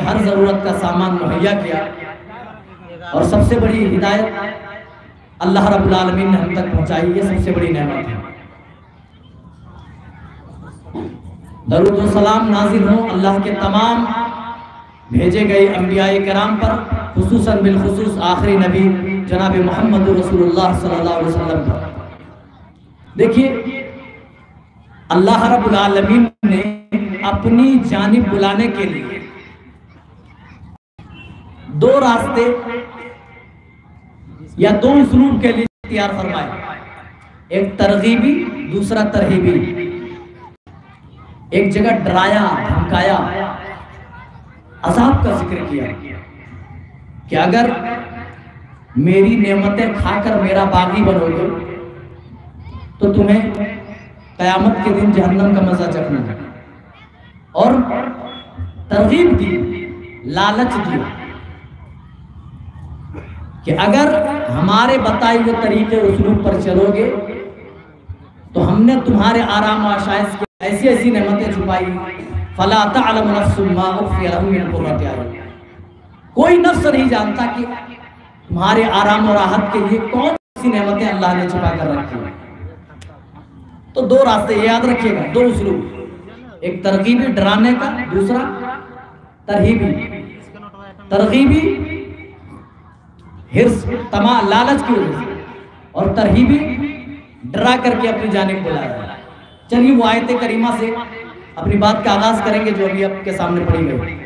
ہر ضرورت کا سامان مہیا کیا، اور سب سے بڑی ہدایت اللہ رب العالمین نے ہم تک پہنچائی، یہ سب سے بڑی نعمت ہے۔ درود و سلام نازل ہوں اللہ کے تمام بھیجے گئے انبیاء کرام پر، خصوصاً بالخصوص آخری نبی جناب محمد رسول اللہ صلی اللہ علیہ وسلم پر۔ دیکھیے اللہ رب العالمین نے اپنی جانب بلانے کے لیے دو راستے یا دو اسلوب کے لیے اختیار فرمائے، ایک ترغیبی، دوسرا ترہیبی۔ ایک جگہ ڈرایا، دھمکایا، عذاب کا ذکر کیا کہ اگر میری نعمتیں کھا کر میرا باغی بنو گے تو تمہیں قیامت کے دن جہنم کا مزہ چکھنا ہے، اور ترغیب دی، لالچ دی کہ اگر ہمارے بتائے ہوئے طریقے اسلوب پر چلو گے تو ہم نے تمہارے آرام و عشائش کے ایسی ایسی نعمتیں چھپائی، فَلَا تَعْلَمُ نَفْسٌ مَا أُخْفِيَ لَهُم مِّن قُرَّةِ أَعْيُنٍ۔ کوئی نفس نہیں جانتا کہ تمہارے آرام و راحت کے لیے کون سی نعمتیں اللہ نے چھپا کر رکھی ہیں۔ تو دو راستے یاد رکھیے گا، دو اسلوب، ایک ترغیبی ڈرانے کا، دوسرا ترہیبی۔ ترغیبی حرص، طمع، لالچ کی وجہ سے، اور ترہیبی ڈرا کر کے اپنی جانب بلایا۔ چلیے وہ آیت کریمہ سے اپنی بات کا آغاز کریں گے جو ابھی آپ کے سامنے پڑھی گئی۔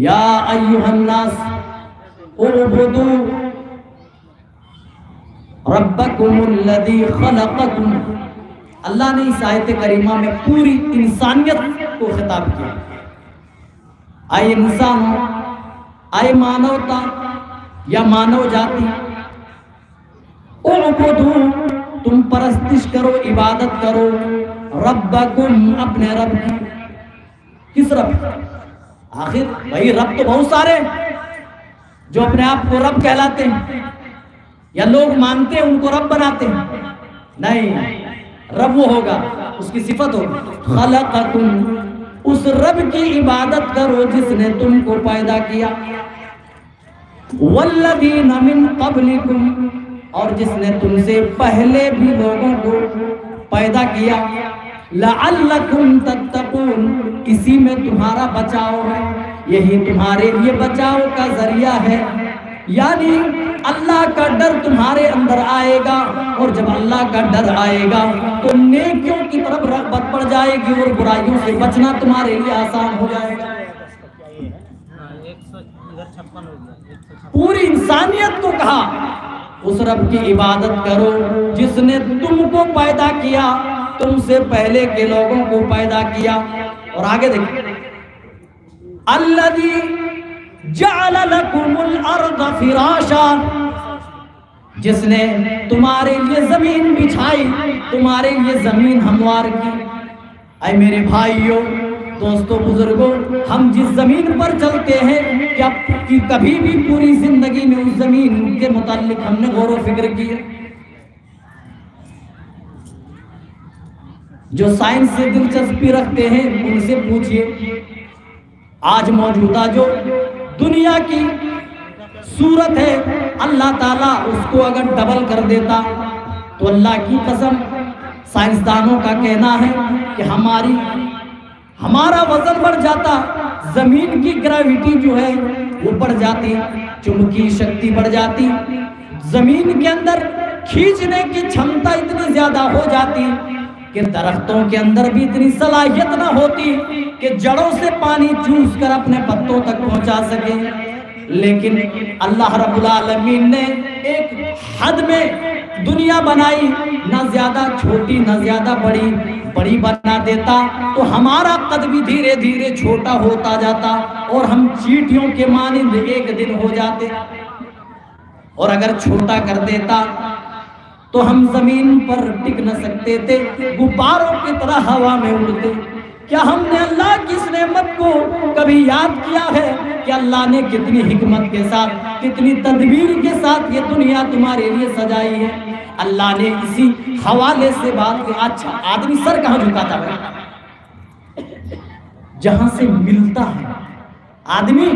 یا ایھا الناس اعبدوا ربکم الذی خلقکم۔ اللہ نے اس آیت کریمہ میں پوری انسانیت کو خطاب کیا۔ اے انسان، اے مانوتا یا مانو جاتی، اعبدوا، تم پرستش کرو، عبادت کرو، ربکم، اپنے رب کی۔ کس رب؟ آخر بھائی رب تو بہت سارے جو اپنے آپ کو رب کہلاتے ہیں یا لوگ مانتے ہیں ان کو رب بناتے ہیں، نہیں، رب وہ ہوگا، اس کی صفت ہوگی خلقکم، اس رب کی عبادت کرو جس نے تم کو پیدا کیا، والذین من قبلکم، اور جس نے تم سے پہلے بھی لوگوں کو پیدا کیا، لعلکم تتقون، اسی میں تمہارا بچاؤ ہے، یہی تمہارے لیے بچاؤ کا ذریعہ ہے۔ یعنی اللہ کا ڈر تمہارے اندر آئے گا، اور جب اللہ کا ڈر آئے گا تو نیکیوں کی طرف رغبت بڑھ جائے گی اور برائیوں سے بچنا تمہارے لیے آسان ہو جائے گا۔ پوری انسانیت کو کہا اس رب کی عبادت کرو جس نے تم کو پیدا کیا، تم سے پہلے کے لوگوں کو پیدا کیا۔ اور آگے دیکھیں، الذی جعل لکم الارض فراشا، جس نے تمہارے لیے زمین بچھائی، تمہارے لیے زمین ہموار کی۔ اے میرے بھائیوں، دوستو، بزرگوں، ہم جس زمین پر چلتے ہیں کیا کبھی بھی پوری زندگی میں اس زمین کے متعلق ہم نے غور و فکر کیا؟ جو سائنس سے دلچسپی رکھتے ہیں ان سے پوچھئے، آج موجودہ جو دنیا کی صورت ہے، اللہ تعالیٰ اس کو اگر ڈبل کر دیتا تو اللہ کی قسم سائنسدانوں کا کہنا ہے کہ ہمارا وزن بڑھ جاتا، زمین کی گریویٹی جو ہے وہ بڑھ جاتی، چمکی شکتی بڑھ جاتی، زمین کے اندر کھینچنے کی چھمتا اتنی زیادہ ہو جاتی کہ درختوں کے اندر بھی اتنی صلاحیت نہ ہوتی کہ جڑوں سے پانی چوس کر اپنے پتوں تک پہنچا سکے۔ لیکن اللہ رب العالمین نے ایک حد میں دنیا بنائی، نہ زیادہ چھوٹی نہ زیادہ بڑی بنا دیتا تو ہمارا قد بھی دھیرے دھیرے چھوٹا ہوتا جاتا اور ہم چیٹیوں کے مانند ایک دن ہو جاتے، اور اگر چھوٹا کر دیتا تو ہم زمین پر ٹک نہ سکتے تھے، غباروں کی طرح ہوا میں اڑتے۔ کیا ہم نے اللہ کی اس نعمت کو کبھی یاد کیا ہے کہ اللہ نے کتنی حکمت کے ساتھ، کتنی تدبیر کے ساتھ یہ دنیا تمہارے لیے سجائی ہے؟ اللہ نے اسی حوالے سے بات کی۔ اچھا، آدمی سر کہاں جھکاتا ہے؟ جہاں سے ملتا ہے آدمی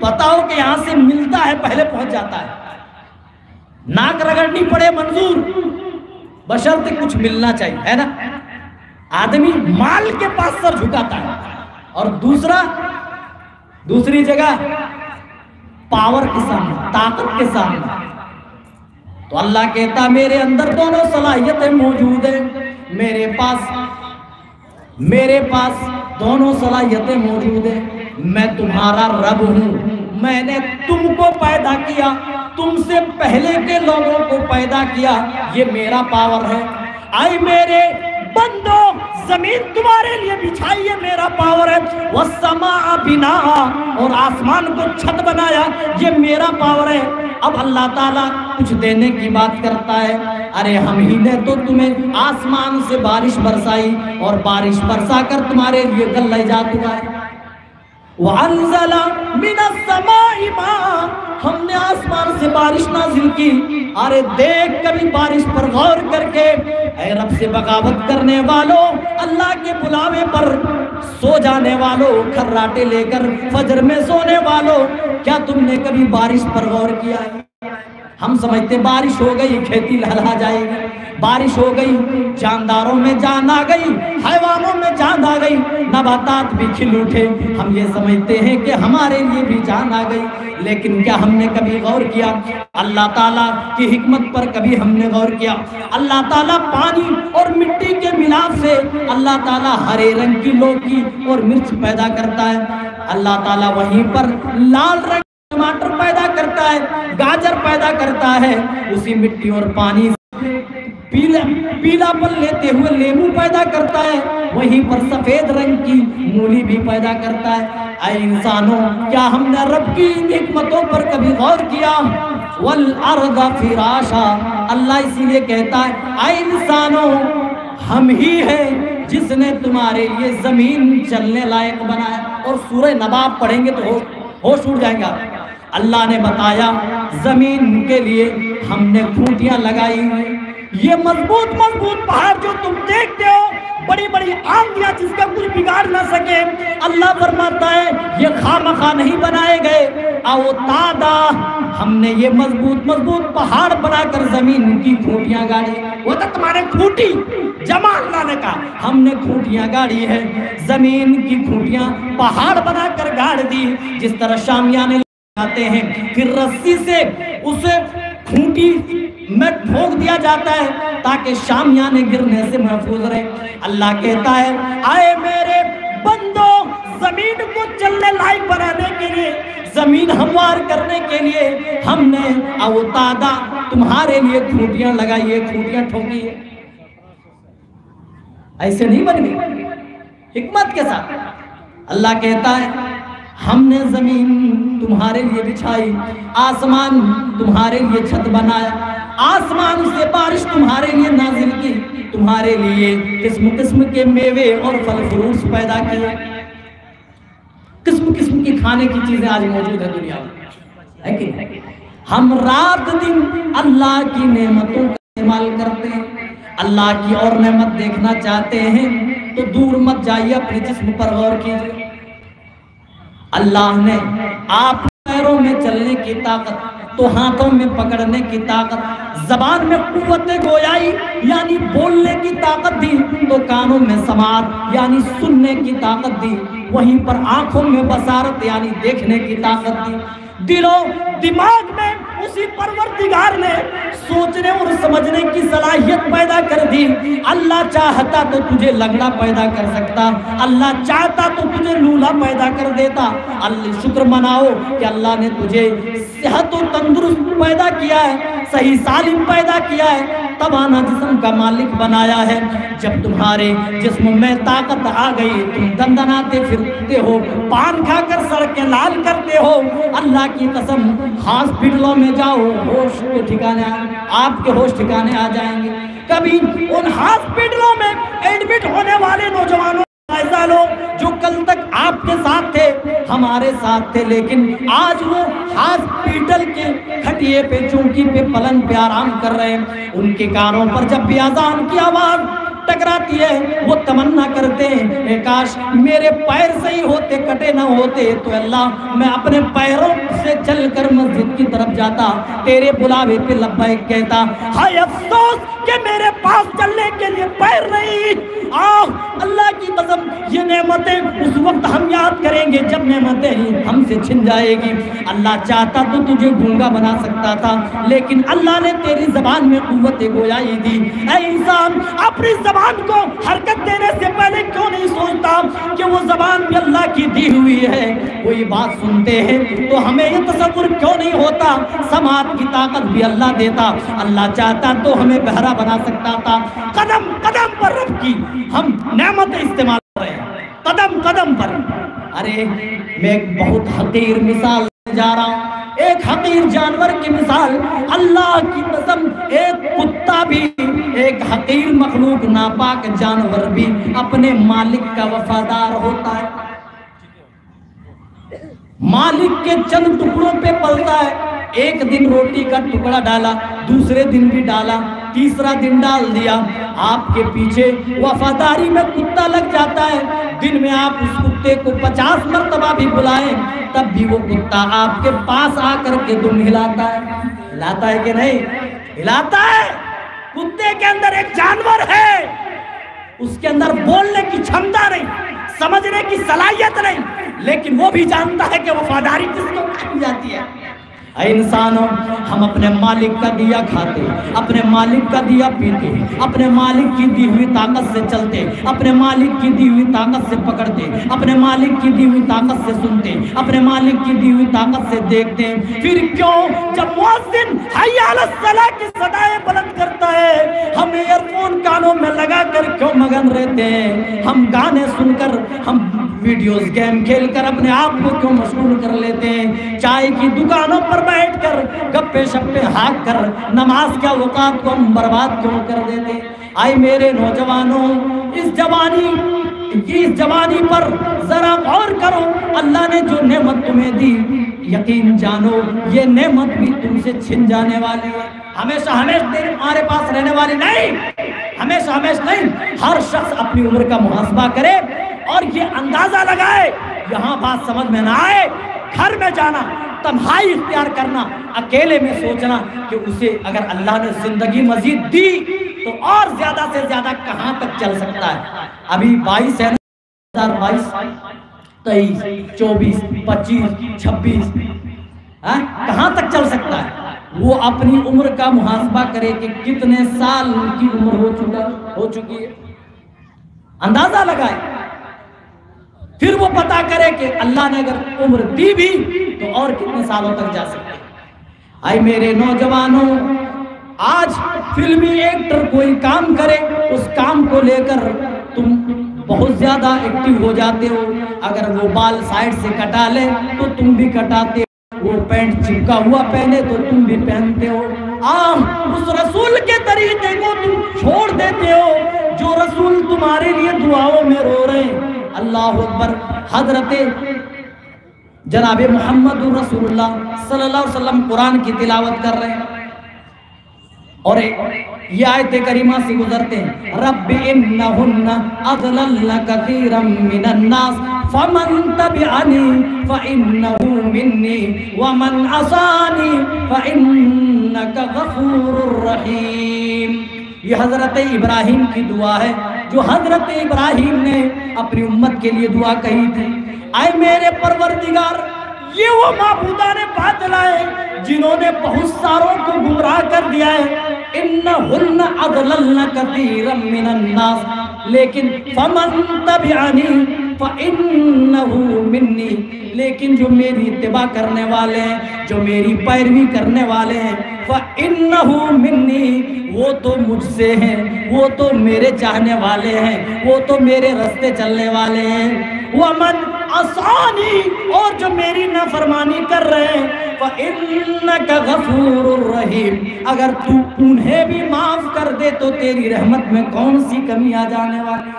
پتا ہو کہ یہاں سے ملتا ہے پہلے پہنچ جاتا ہے، ناک رگڑنی پڑے منظور، بشرط کچھ ملنا چاہیے، ہے نا؟ آدمی مال کے پاس سر جھکاتا ہے، اور دوسری جگہ پاور کے سامنے، طاقت کے سامنے۔ تو اللہ کہتا میرے اندر دونوں صلاحیتیں موجود ہیں، میرے پاس دونوں صلاحیتیں موجود ہیں، میں تمہارا رب ہوں، میں نے تم کو پیدا کیا، تم سے پہلے کے لوگوں کو پیدا کیا، یہ میرا پاور ہے۔ آئے میرے بندو، زمین تمہارے لیے بچھائی ہے، میرا پاور ہے۔ وَالسَّمَاءَ بِنَاءً، اور آسمان کو چھت بنایا، یہ میرا پاور ہے۔ اب اللہ تعالیٰ کچھ دینے کی بات کرتا ہے، ارے ہم ہی نے تو تمہیں آسمان سے بارش برسائی، اور بارش برسا کر تمہارے لیے غلہ ایجاد ہوا ہے۔ وَأَنزَلَ مِنَ السَّمَاءِ مَاءً، ہم نے آسمان سے بارش نازل کی۔ ارے دیکھ کبھی بارش پر غور کر کے، اے رب سے بغاوت کرنے والوں، اللہ کے بلاوے پر سو جانے والوں، کھراٹے لے کر فجر میں سونے والوں، کیا تم نے کبھی بارش پر غور کیا ہے؟ ہم سمجھتے بارش ہو گئی کھیتی لہلہا جائے گی، بارش ہو گئی جانداروں میں جان آ گئی، حیوانوں میں جان آ گئی، نباتات بھی کھل اٹھے، ہم یہ سمجھتے ہیں کہ ہمارے لیے بھی جان آ گئی۔ لیکن کیا ہم نے کبھی غور کیا اللہ تعالیٰ کی حکمت پر؟ کبھی ہم نے غور کیا اللہ تعالیٰ پانی اور مٹی کے ملاپ سے اللہ تعالیٰ ہرے رنگ کی لوکی اور مرچ پیدا کرتا ہے، اللہ تعالیٰ وہیں پر لال رنگ ٹماٹر پیدا کرتا ہے، گاجر پیدا کرتا ہے، اسی مٹی اور پانی سے پیلا پن لیتے ہوئے لیمو پیدا کرتا ہے، وہیں پر سفید رنگ کی مولی بھی پیدا کرتا ہے۔ اے انسانوں، کیا ہم نے رب کی ان حکمتوں پر کبھی غور کیا؟ وَالْأَرْضَ فِرَاشًا، اللہ اسی لیے کہتا ہے اے انسانوں، ہم ہی ہیں جس نے تمہارے لیے زمین چلنے لائق بنایا۔ اور سورہ نبا پڑھیں گے تو ہوش اڑ جائیں گا۔ اللہ نے بتایا زمین کے لیے ہم نے کھوٹیاں لگائی ہیں، یہ مضبوط پہاڑ جو تم دیکھتے ہو، بڑی بڑی آندیاں جس کا کچھ بگاڑ نہ سکے، اللہ فرماتا ہے یہ خامخواہ نہیں بنائے گئے، اوتادا، ہم نے یہ مضبوط پہاڑ بنا کر زمین کی کھوٹیاں گاڑی۔ وہ تو تمہارے کھوٹی جمال لانے کا، ہم نے کھوٹیاں گاڑی ہے، زمین کی کھوٹیاں پہاڑ بنا کر گاڑ دی۔ جس طرح شامیانے آتے ہیں پھر رسی سے اسے کھوٹی میں ٹھوک دیا جاتا ہے تاکہ شامیانے گرنے سے محفوظ رہے۔ اللہ کہتا ہے آئے میرے بندو، زمین کو چلنے لائق بنانے کے لیے، زمین ہموار کرنے کے لیے ہم نے اوتادا تمہارے لیے کھوٹیاں لگائی ہے، کھوٹیاں ٹھوکی ہے۔ ایسے نہیں بن گئی، حکمت کے ساتھ۔ اللہ کہتا ہے ہم نے زمین تمہارے لیے بچھائی، آسمان تمہارے لیے چھت بنایا، آسمان سے بارش تمہارے لیے نازل کی، تمہارے لیے قسم قسم کے میوے اور پھل فروٹ پیدا کیے، قسم قسم کی کھانے کی چیزیں آج موجود ہیں دنیا میں، ہے کہ نہیں؟ ہم رات دن اللہ کی نعمتوں کا استعمال کرتے ہیں۔ اللہ کی اور نعمت دیکھنا چاہتے ہیں تو دور مت جائیے، اپنے جسم پر غور کیجیے۔ اللہ نے آپ پیروں میں چلنے کی طاقت، تو ہاتھوں میں پکڑنے کی طاقت، زبان میں قوت گویائی یعنی بولنے کی طاقت دی، تو کانوں میں سماعت یعنی سننے کی طاقت دی، وہیں پر آنکھوں میں بصارت یعنی دیکھنے کی طاقت دی، دل و دماغ میں اسی پروردگار نے سوچنے اور سمجھنے کی صلاحیت پیدا کر دی۔ اللہ چاہتا تو تجھے لنگڑا پیدا کر سکتا، اللہ چاہتا تو تجھے لولا پیدا کر دیتا۔ اللہ شکر مناؤ کہ اللہ نے تجھے صحت و تندرست پیدا کیا ہے، صحیح سالم پیدا کیا ہے، توانا جسم کا مالک بنایا ہے۔ جب تمہارے جسم میں طاقت آ گئی، تم دندناتے پھرتے ہو، پان کھا کر سڑکیں لال کرتے ہو، اللہ کی قسم ہاسپٹلوں میں جاؤ، ہوش کے ٹھکانے آپ کے ہوش ٹھکانے آ جائیں گے۔ کبھی ان ہاسپٹلوں میں ایڈمٹ ہونے والے نوجوانوں ایسا لوگ جو کل تک آپ کے ساتھ تھے، ہمارے ساتھ تھے، لیکن آج وہ ہاسپٹل کے کھٹیے پہ، چونکی پہ، پلنگ پہ آرام کر رہے ہیں۔ ان کے کانوں پر جب بھی اذان کی آواز ٹکراتی ہے وہ تمنا کرتے ہیں اے کاش میرے پیر صحیح ہوتے کٹے نہ ہوتے تو اللہ میں اپنے پیروں سے چل کر مسجد کی طرف جاتا تیرے بلاوے پہ لبیک کہتا ہائے افسوس کہ میرے پاس چلنے کے لیے پیر نہیں اللہ کی قسم یہ نعمتیں اس وقت ہم یاد کریں گے جب نعمتیں ہم سے چھن جائے گی اللہ چاہتا تو تجھے گونگا بنا سکتا تھا لیکن اللہ نے تیری زبان میں قوت گویائی دی اے انسان اپنی زبان کو حرکت دینے سے پہلے کیوں نہیں سوچتا کہ وہ زبان بھی اللہ کی دی ہوئی ہے کوئی بات سنتے ہیں تو ہمیں یہ تصور کیوں نہیں ہوتا سماعت کی طاقت بھی اللہ دیتا اللہ چاہتا تو ہمیں بہرا بنا سکتا تھا قدم قدم پر رب کی ہم نعمت استعمال کر رہے ہیں قدم قدم پر ارے میں ایک بہت حقیر مثال جا رہا ہوں ایک حقیر جانور کی مثال اللہ کی قسم ایک کتا بھی ایک حقیر مخلوق ناپاک جانور بھی اپنے مالک کا وفادار ہوتا ہے مالک کے چند ٹکڑوں پہ پلتا ہے ایک دن روٹی کا ٹکڑا ڈالا دوسرے دن بھی ڈالا تیسرا دن ڈال دیا آپ کے پیچھے وفاداری میں کتا لگ جاتا ہے دن میں آپ اس کتے کو 50 مرتبہ بھی بلائیں تب بھی وہ کتا آپ کے پاس آ کر کے دم ہلاتا ہے کہ نہیں ہلاتا ہے کتے کے اندر ایک جانور ہے اس کے اندر بولنے کی چھمتا نہیں سمجھنے کی صلاحیت نہیں لیکن وہ بھی جانتا ہے کہ وفاداری کس کو کہی جاتی ہے اے انسانوں ہم اپنے مالک کا دیا کھاتے اپنے مالک کا دیا پیتے اپنے مالک کی دی ہوئی طاقت سے چلتے اپنے مالک کی دی ہوئی طاقت سے پکڑتے اپنے مالک کی دی ہوئی طاقت سے سنتے اپنے مالک کی دی ہوئی طاقت سے دیکھتے پھر کیوں جب مؤذن حی علی الصلاۃ کی صدائیں بلند کرتا ہے ہم ایئر فون کانوں میں لگا کر کیوں مگن رہتے ہیں ہم گانے سن کر ہم ویڈیوز گیم کھیل کر اپنے آپ کو کیوں مشغول کر لیتے ہیں چائے کی دکانوں پر بیٹھ کر گپے شپے ہاک کر نماز کے اوقات کو ہم برباد کیوں کر دیتے آئے میرے نوجوانوں اس جوانی پر ذرا غور کرو اللہ نے جو نعمت تمہیں دی یقین جانو یہ نعمت بھی تم سے چھن جانے والی ہے ہمیشہ تمہارے پاس رہنے والی نہیں ہمیشہ نہیں ہر شخص اپنی عمر کا محاسبہ کرے اور یہ اندازہ لگائے یہاں بات سمجھ میں نہ آئے گھر میں جانا تنہائی اختیار کرنا اکیلے میں سوچنا کہ اسے اگر اللہ نے زندگی مزید دی تو اور زیادہ سے زیادہ کہاں تک چل سکتا ہے ابھی 22 ہے 2022 23 24 25 26 کہاں تک چل سکتا ہے وہ اپنی عمر کا محاسبہ کرے کہ کتنے سال کی عمر ہو چکی ہے اندازہ لگائے پھر وہ پتا کرے کہ اللہ نے اگر عمر دی بھی تو اور کتنے سالوں تک جا سکتے آئے میرے نوجوانوں آج فلمی ایکٹر کوئی کام کرے اس کام کو لے کر تم بہت زیادہ ایکٹیو ہو جاتے ہو اگر وہ بال سائیڈ سے کٹا لے تو تم بھی کٹاتے ہو وہ پینٹ چپکا ہوا پہنے تو تم بھی پہنتے ہو اس رسول کے طریقے کو تم چھوڑ دیتے ہو جو رسول تمہارے لیے دعاؤں میں رو رہے ہیں اللہ اکبر حضرت جناب محمد رسول اللہ صلی اللہ علیہ وسلم قرآن کی تلاوت کر رہے ہیں اور یہ آیت کریمہ سے گزرتے ہیں رب انہن اضللن کثیرا من الناس فمن تبعنی فانہ منی ومن عصانی فانک غفور رحیم یہ حضرت ابراہیم کی دعا ہے جو حضرت ابراہیم نے اپنی امت کے لیے دعا کہی تھی اے میرے پروردگار یہ وہ معبودان باطل ہیں جنہوں نے بہت ساروں کو گمراہ کر دیا ہے انہن اضللن کثیرا من الناس لیکن فمن تبعنی فانہ منی لیکن جو میری اتباع کرنے والے ہیں جو میری پیروی کرنے والے ہیں فانہ منی وہ تو مجھ سے ہیں وہ تو میرے چاہنے والے ہیں وہ تو میرے راستے چلنے والے ہیں ومن عصانی اور جو میری نافرمانی کر رہے ہیں فإنک غفور رحیم اگر تو انہیں بھی معاف کر دے تو تیری رحمت میں کون سی کمی آ جانے والی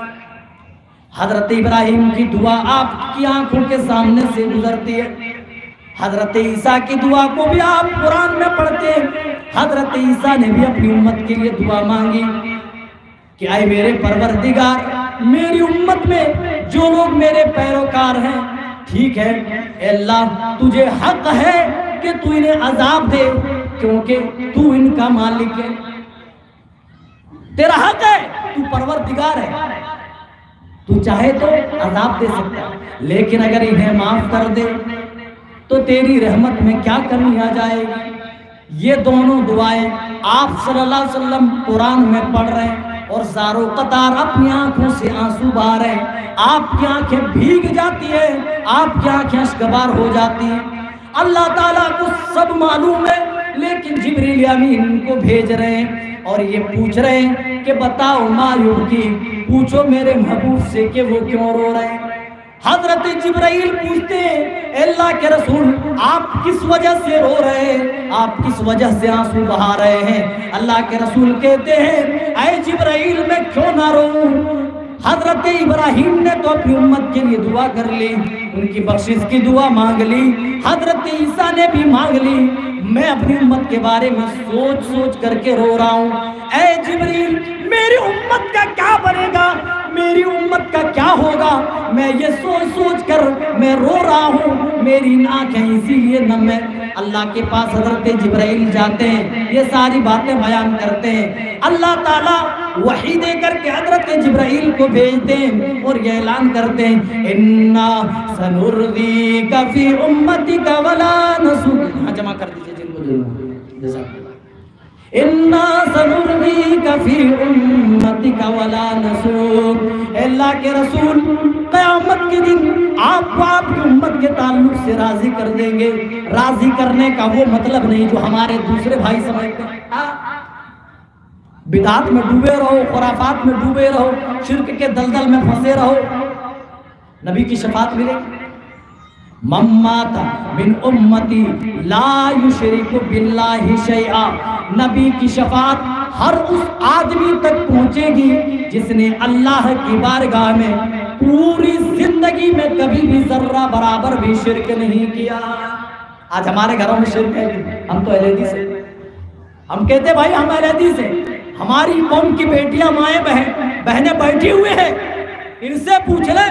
حضرت ابراہیم کی دعا آپ کی آنکھوں کے سامنے سے گزرتی ہے حضرت عیسیٰ کی دعا کو بھی آپ قرآن میں پڑھتے ہیں حضرت عیسیٰ نے بھی اپنی امت کے لیے دعا مانگی کہ اے میرے پروردگار میری امت میں جو لوگ میرے پیروکار ہیں، ٹھیک ہے اے اللہ تجھے حق ہے کہ تو انہیں عذاب دے، کیونکہ تو ان کا مالک ہے، تیرا حق ہے، تو پروردگار ہے، تو چاہے تو عذاب دے سکتا، لیکن اگر انہیں معاف کر دے تو تیری رحمت میں کیا کمی آ جائے گی۔ یہ دونوں دعائیں آپ صلی اللہ علیہ وسلم قرآن میں پڑھ رہے ہیں اور زارو قطار اپنی آنکھوں سے آنسو بہا رہے ہیں، آپ کی آنکھیں بھیگ جاتی ہیں، آپ کی آنکھیں اشکبار ہو جاتی ہیں۔ اللہ تعالیٰ کو سب معلوم ہے، لیکن جبریل امین کو بھیج رہے ہیں اور یہ پوچھ رہے ہیں کہ بتاؤ ما یبکی، پوچھو میرے محبوب سے کہ وہ کیوں رو رہے ہیں۔ حضرت جبرائیل پوچھتے ہیں اے اللہ کے رسول آپ کس وجہ سے رو رہے ہیں، آپ کس وجہ سے آنسو بہا رہے ہیں؟ اللہ کے رسول کہتے ہیں اے جبرائیل میں کیوں نہ روؤں، حضرت ابراہیم نے تو اپنی امت کے لیے دعا کر لی، ان کی بخشش کی دعا مانگ لی، حضرت عیسیٰ نے بھی مانگ لی، میں اپنی امت کے بارے میں سوچ سوچ کر کے رو رہا ہوں۔ اے جبریل میری امت کا کیا بنے گا، میری امت کا کیا ہوگا، میں یہ سوچ سوچ کر میں رو رہا ہوں، میری آنکھیں اسی لیے نم ہے۔ اللہ کے پاس حضرت جبرائیل جاتے ہیں، یہ ساری باتیں بیان کرتے ہیں، اللہ تعالیٰ وحی دے کر کے حضرت جبرائیل کو بھیجتے ہیں اور یہ اعلان کرتے ہیں اِنَّا سَنُرْضِيكَ فِي أُمَّتِكَ وَلَا نَسُوءُ، ہاں جمع کر دیجئے جن کو جزاک اللہ، اِنَّا سَنُرْضِيكَ فِي أُمَّتِكَ وَلَا نَسُوءُ، اے اللہ کے رسول قیامت کے دن آپ کو آپ کی امت کے تعلق سے راضی کر دیں گے۔ راضی کرنے کا وہ مطلب نہیں جو ہمارے دوسرے بھائی سمجھتے ہیں، بدعات میں ڈوبے رہو، خرافات میں ڈوبے رہو، شرک کے دلدل میں پھنسے رہو، نبی کی شفاعت ملے گی۔ من مات من امتی لا یشرک باللہ شیئا، نبی کی شفاعت ہر اس آدمی تک پہنچے گی جس نے اللہ کی بارگاہ میں پوری زندگی میں کبھی بھی ذرہ برابر بھی شرک نہیں کیا۔ آج ہمارے گھروں میں شرک ہے، ہم تو اہل حدیث ہیں، ہم کہتے ہیں بھائی ہم اہل حدیث ہیں، ہماری قوم کی بیٹیاں مائیں بہنیں بیٹھی ہوئے ہیں، ان سے پوچھ لیں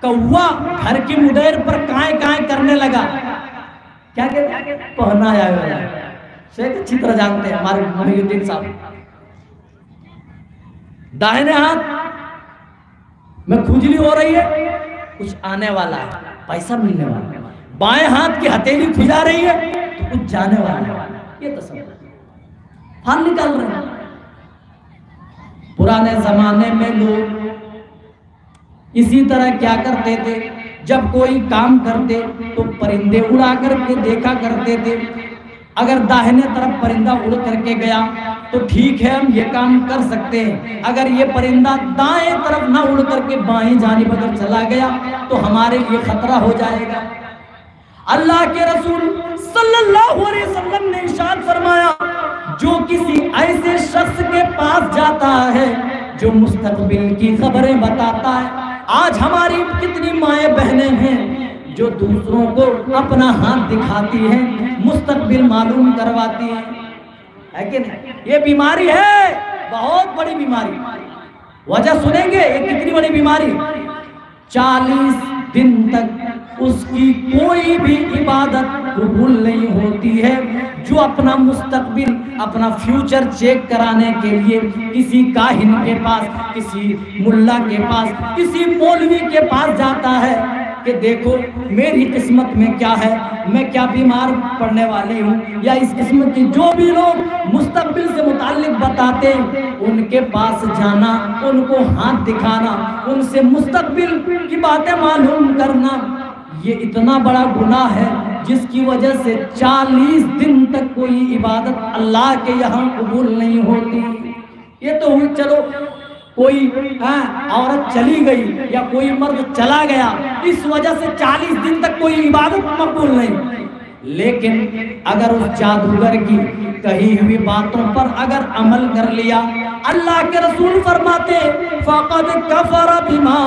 کوا گھر کی مدیر پر کائیں کائیں کرنے لگا، کیا کہتے ہیں؟ پہنا آیا ہوا ہے، شیخ اچھی طرح جانتے ہیں ہمارے محی الدین صاحب، داہنے ہاتھ میں کھجلی ہو رہی ہے، کچھ آنے والا ہے، پیسہ ملنے والا ہے، بائیں ہاتھ کی ہتھیلی کھجا رہی ہے تو کچھ جانے والا ہے، یہ تصور پھل نکال رہے ہیں۔ پرانے زمانے میں لوگ اسی طرح کیا کرتے تھے، جب کوئی کام کرتے تو پرندے اڑا کر کے دیکھا کرتے تھے، اگر داہنے طرف پرندہ اڑ کر کے گیا تو ٹھیک ہے ہم یہ کام کر سکتے ہیں، اگر یہ پرندہ دائیں طرف نہ اڑ کر کے بائیں جانب اگر چلا گیا تو ہمارے لیے خطرہ ہو جائے گا۔ اللہ کے رسول صلی اللہ علیہ وسلم نے ارشاد فرمایا جو کسی ایسے شخص کے پاس جاتا ہے جو مستقبل کی خبریں بتاتا ہے، آج ہماری کتنی مائیں بہنیں ہیں جو دوسروں کو اپنا ہاتھ دکھاتی ہیں، مستقبل معلوم کرواتی ہیں، ہے کہ نہیں؟ یہ بیماری ہے، بہت بڑی بیماری، وجہ سنیں گے یہ کتنی بڑی بیماری۔ 40 دن تک اس کی کوئی بھی عبادت قبول نہیں ہوتی ہے، جو اپنا مستقبل اپنا فیوچر چیک کرانے کے لیے کسی کاہن کے پاس، کسی ملا کے پاس، کسی مولوی کے پاس جاتا ہے کہ دیکھو میری قسمت میں کیا ہے، میں کیا بیمار پڑنے والی ہوں، یا اس قسمت کی جو بھی لوگ مستقبل سے متعلق بتاتے ہیں ان کے پاس جانا، ان کو ہاتھ دکھانا، ان سے مستقبل کی باتیں معلوم کرنا، یہ اتنا بڑا گناہ ہے جس کی وجہ سے 40 دن تک کوئی عبادت اللہ کے یہاں قبول نہیں ہوتی۔ یہ تو ہوئی چلو کوئی عورت چلی گئی یا کوئی مرد چلا گیا، اس وجہ سے 40 دن تک کوئی عبادت مقبول نہیں، لیکن اگر اس جادوگر کی کہی ہوئی باتوں پر اگر عمل کر لیا، اللہ کے رسول فرماتے فَقَدْ كَفَرَ بِمَا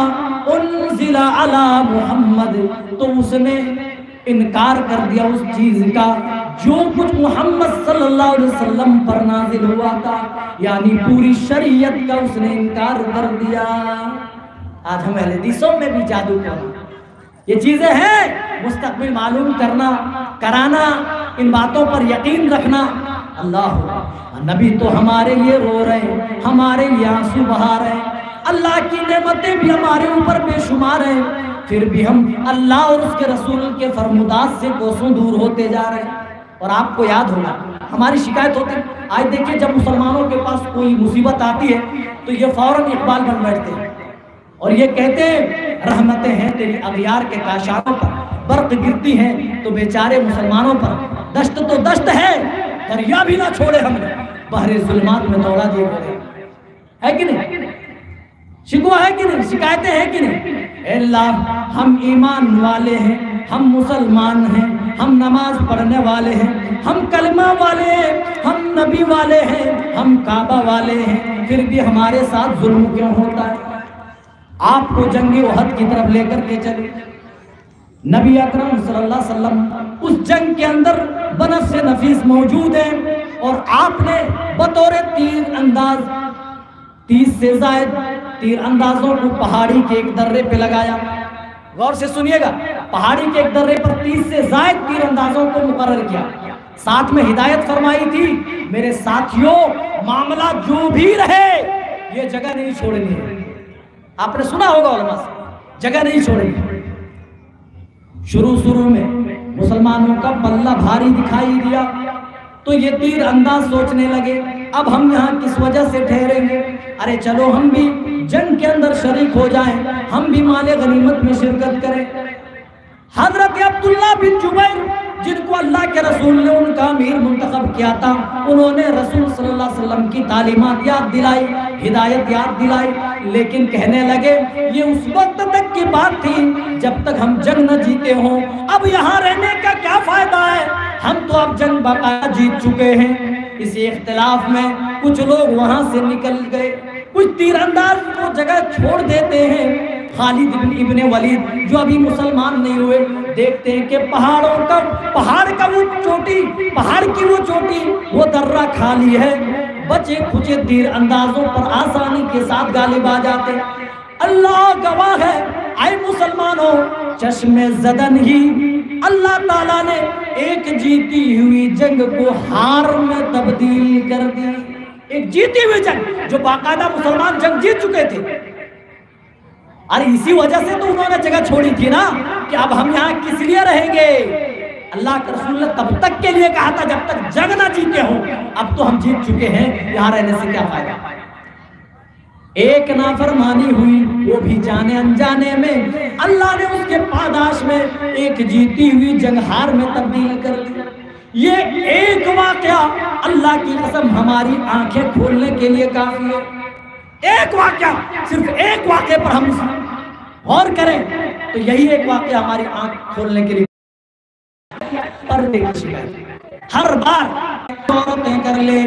أُنزِلَ عَلَى مُحَمَّدٍ، تو اس نے انکار کر دیا اس چیز کا جو کچھ محمد صلی اللہ علیہ وسلم پر نازل ہوا تھا، یعنی پوری شریعت کا اس نے انکار کر دیا۔ آج ہم اہل حدیثوں میں بھی جادو کرنا، یہ چیزیں ہیں، مستقبل معلوم کرنا، کرانا، ان باتوں پر یقین رکھنا۔ اللہ نبی تو ہمارے لیے رو رہے ہیں، ہمارے لیے آنسو بہا رہے ہیں، اللہ کی نعمتیں بھی ہمارے اوپر بے شمار ہیں، پھر بھی ہم اللہ اور اس کے رسول کے فرمودات سے کوسوں دور ہوتے جا رہے ہیں۔ اور آپ کو یاد ہوگا ہماری شکایت ہوتی ہے، آج دیکھیں جب مسلمانوں کے پاس کوئی مصیبت آتی ہے تو یہ فوراً اقبال بن بیٹھتے ہیں اور یہ کہتے ہیں رحمتیں ہیں تیری اغیار کے کاشانوں پر، برق گرتی ہیں تو بیچارے مسلمانوں پر، دشت تو دشت ہے دریا بھی نہ چھوڑے ہم نے، بحر ظلمات میں دوڑا دیے گئے، ہے کہ نہیں؟ شکوہ ہے کہ نہیں؟ شکایتیں ہیں کہ نہیں؟ اے اللہ ہم ایمان والے ہیں، ہم مسلمان ہیں، ہم نماز پڑھنے والے ہیں، ہم کلمہ والے ہیں، ہم نبی والے ہیں، ہم کعبہ والے ہیں، پھر بھی ہمارے ساتھ ظلم کیوں ہوتا ہے؟ آپ کو جنگ احد کی طرف لے کر کے چلے، نبی اکرم صلی اللہ علیہ وسلم اس جنگ کے اندر بنفس نفیس موجود ہیں اور آپ نے بطور تیر انداز 30 سے زائد تیر اندازوں کو پہاڑی کے ایک درے پہ لگایا۔ غور سے سنیے گا، پہاڑی کے ایک درے پر 30 سے زائد تیر اندازوں کو مقرر کیا، ساتھ میں ہدایت فرمائی تھی میرے ساتھیوں معاملہ جو بھی رہے یہ جگہ نہیں چھوڑنی ہے۔ آپ نے سنا ہوگا علماء سے، جگہ نہیں چھوڑنی ہے۔ شروع میں مسلمانوں کا پلہ بھاری دکھائی دیا تو یہ تیر انداز سوچنے لگے اب ہم یہاں کس وجہ سے ٹھہریں گے، ارے چلو ہم بھی جنگ کے اندر شریک ہو جائیں، ہم بھی مال غنیمت میں شرکت کریں۔ حضرت عبداللہ بن جبیر جن کو اللہ کے رسول نے ان کا امیر منتخب کیا تھا، انہوں نے رسول صلی اللہ علیہ وسلم کی تعلیمات یاد دلائی، ہدایت یاد دلائی، لیکن کہنے لگے یہ اس وقت تک کی بات تھی جب تک ہم جنگ نہ جیتے ہوں، اب یہاں رہنے کا کیا فائدہ ہے، ہم تو اب جنگ باقاعدہ جیت چکے ہیں۔ اسی اختلاف میں کچھ لوگ وہاں سے نکل گئے، کچھ تیر انداز کو جگہ چھوڑ دیتے ہیں۔ خالد ابن ولید جو ابھی مسلمان نہیں ہوئے دیکھتے ہیں کہ پہاڑ کی وہ چوٹی وہ درہ خالی ہے، بچے کھچے تیر اندازوں پر آسانی کے ساتھ غالب آ جاتے۔ اللہ گواہ ہے اے مسلمانوں، چشم زدن ہی اللہ تعالیٰ نے ایک جیتی ہوئی جنگ کو ہار میں تبدیل کر دی۔ ایک جیتی ہوئی جنگ جو باقاعدہ مسلمان جنگ جیت چکے تھے، اور اسی وجہ سے تو انہوں نے جگہ چھوڑی تھی نا کہ اب ہم یہاں کس لیے رہیں گے۔ اللہ کے رسول نے تب تک کے لیے کہا تھا جب تک جنگ نہ جیتے ہوں، اب تو ہم جیت چکے ہیں، یہاں رہنے سے کیا فائدہ۔ ایک نافرمانی ہوئی وہ بھی جانے انجانے میں، اللہ نے اس کے پاداش میں ایک جیتی ہوئی جنگ ہار میں تبدیل کر دی۔ یہ ایک واقعہ اللہ کی قسم ہماری آنکھیں کھولنے کے لیے کافی ہے۔ ایک واقعہ، صرف ایک واقعے پر ہم غور کریں تو یہی ایک واقعہ ہماری آنکھ کھولنے کے لیے ہر بار عورتیں کر لے